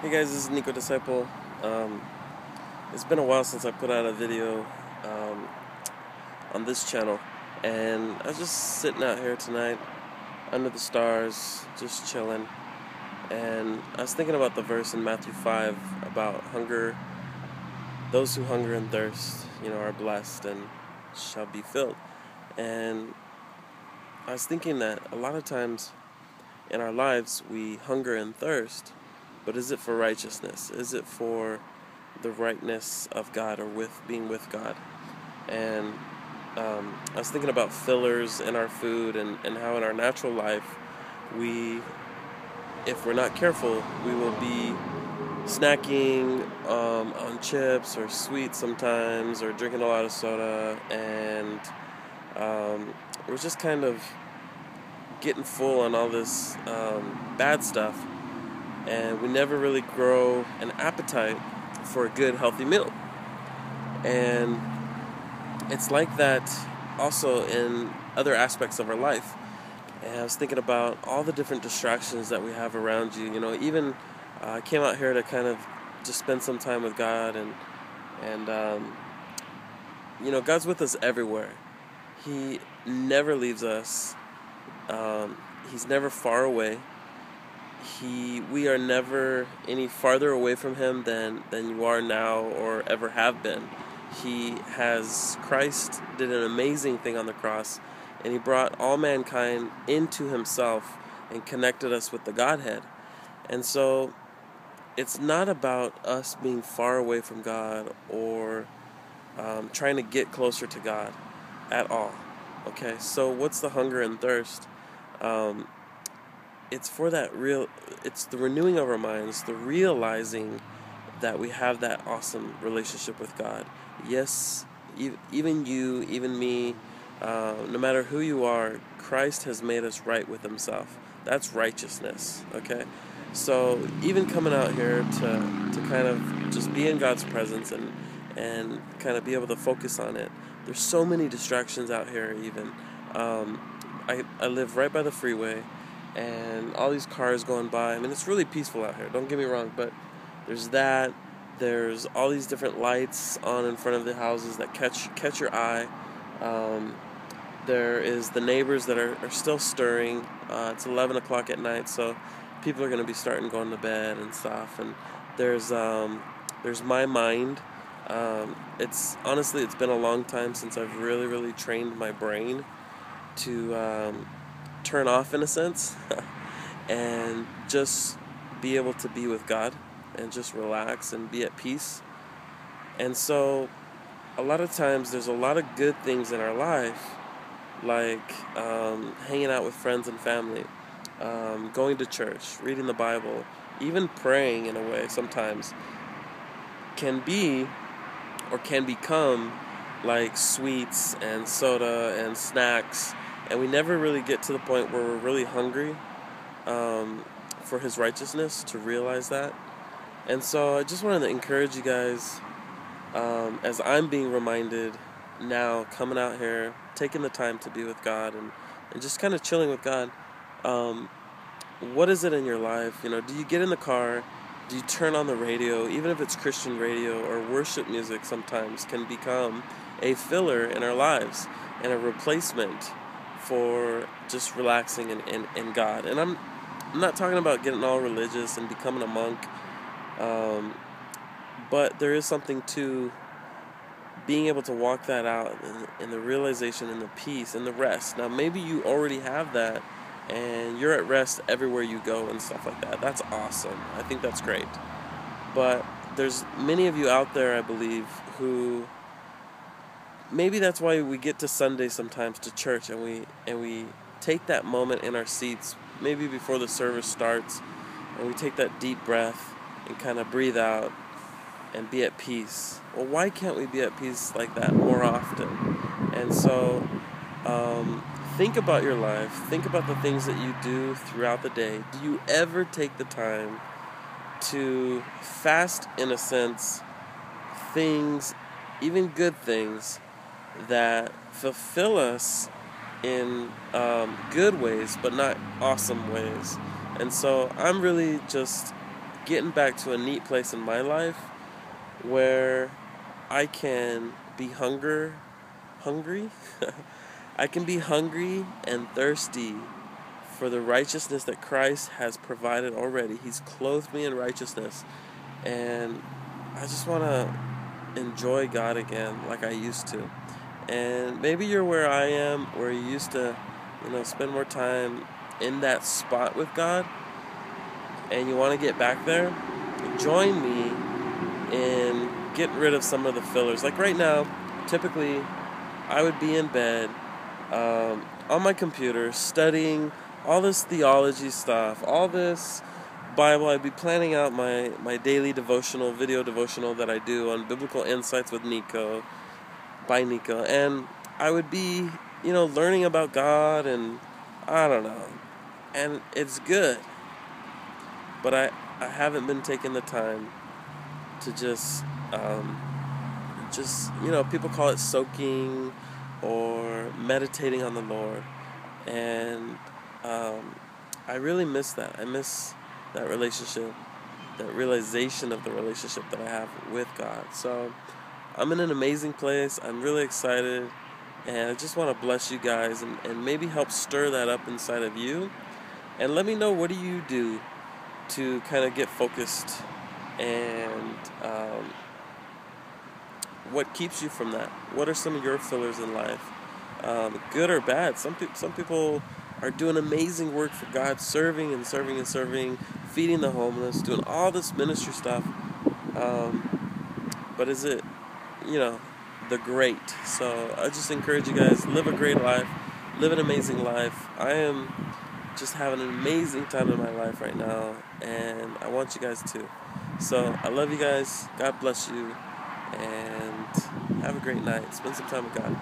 Hey guys, this is Nicodisciple. It's been a while since I put out a video um, on this channel, and I was just sitting out here tonight under the stars, just chilling, and I was thinking about the verse in Matthew 5 about hunger. Those who hunger and thirst, are blessed and shall be filled. And I was thinking that a lot of times in our lives we hunger and thirst, but is it for righteousness? Is it for the rightness of God or with being with God? And I was thinking about fillers in our food and how in our natural life if we're not careful, we will be snacking on chips or sweets sometimes, or drinking a lot of soda, and we're just kind of getting full on all this bad stuff, and we never really grow an appetite for a good, healthy meal. And it's like that also in other aspects of our life. And I was thinking about all the different distractions that we have around you. Even I came out here to kind of just spend some time with God, and God's with us everywhere. He never leaves us. He's never far away. We are never any farther away from Him than you are now or ever have been. Christ did an amazing thing on the cross, and He brought all mankind into Himself and connected us with the Godhead. And so it's not about us being far away from God or trying to get closer to God at all. Okay, so what's the hunger and thirst? It's the renewing of our minds, the realizing that we have that awesome relationship with God. Yes, even you, even me, no matter who you are, Christ has made us right with Himself. That's righteousness, okay? So even coming out here to kind of just be in God's presence and kind of be able to focus on it. There's so many distractions out here even. I live right by the freeway, and all these cars going by. I mean, it's really peaceful out here, don't get me wrong, but there's all these different lights on in front of the houses that catch your eye. There is the neighbors that are still stirring. It's 11 o'clock at night, so people are going to be starting going to bed and stuff. And there's my mind. It's been a long time since I've really trained my brain to turn off, in a sense, and just be able to be with God and just relax and be at peace. And so a lot of times there's a lot of good things in our life, like hanging out with friends and family, going to church, reading the Bible, even praying in a way sometimes can become like sweets and soda and snacks, and we never really get to the point where we're really hungry for His righteousness, to realize that. And so I just wanted to encourage you guys, as I'm being reminded now, coming out here, taking the time to be with God and just kind of chilling with God. What is it in your life? Do you get in the car? Do you turn on the radio? Even if it's Christian radio or worship music, sometimes can become a filler in our lives and a replacement for just relaxing in God. And I'm not talking about getting all religious and becoming a monk, but there is something to being able to walk that out in the realization and the peace and the rest. Now, maybe you already have that and you're at rest everywhere you go and stuff like that. That's awesome. I think that's great. But there's many of you out there, I believe, who maybe that's why we get to Sunday sometimes, to church, and we take that moment in our seats, maybe before the service starts, and we take that deep breath and kind of breathe out and be at peace. Well, why can't we be at peace like that more often? And so think about your life. Think about the things that you do throughout the day. Do you ever take the time to fast, in a sense, things, even good things, that fulfill us in good ways, but not awesome ways? And so I'm really just getting back to a neat place in my life where I can be hungry. I can be hungry and thirsty for the righteousness that Christ has provided already. He's clothed me in righteousness. And I just want to enjoy God again like I used to. And maybe you're where I am, where you used to, spend more time in that spot with God, and you want to get back there. Join me in getting rid of some of the fillers. Like right now, typically, I would be in bed on my computer studying all this theology stuff, all this Bible. I'd be planning out my daily devotional, video devotional that I do on Biblical Insights with Nico, by Nico. And I would be, learning about God, and I don't know. And it's good. But I haven't been taking the time to just, people call it soaking or meditating on the Lord. And I really miss that. I miss that relationship, that realization of the relationship that I have with God. So I'm in an amazing place. I'm really excited. And I just want to bless you guys and maybe help stir that up inside of you. And let me know, what do you do to kind of get focused, and what keeps you from that? What are some of your fillers in life, good or bad? Some people are doing amazing work for God, serving and serving and serving, feeding the homeless, doing all this ministry stuff. But is it, the great? So I just encourage you guys, live a great life, live an amazing life. I am just having an amazing time in my life right now, and I want you guys to. So I love you guys. God bless you, and have a great night. Spend some time with God.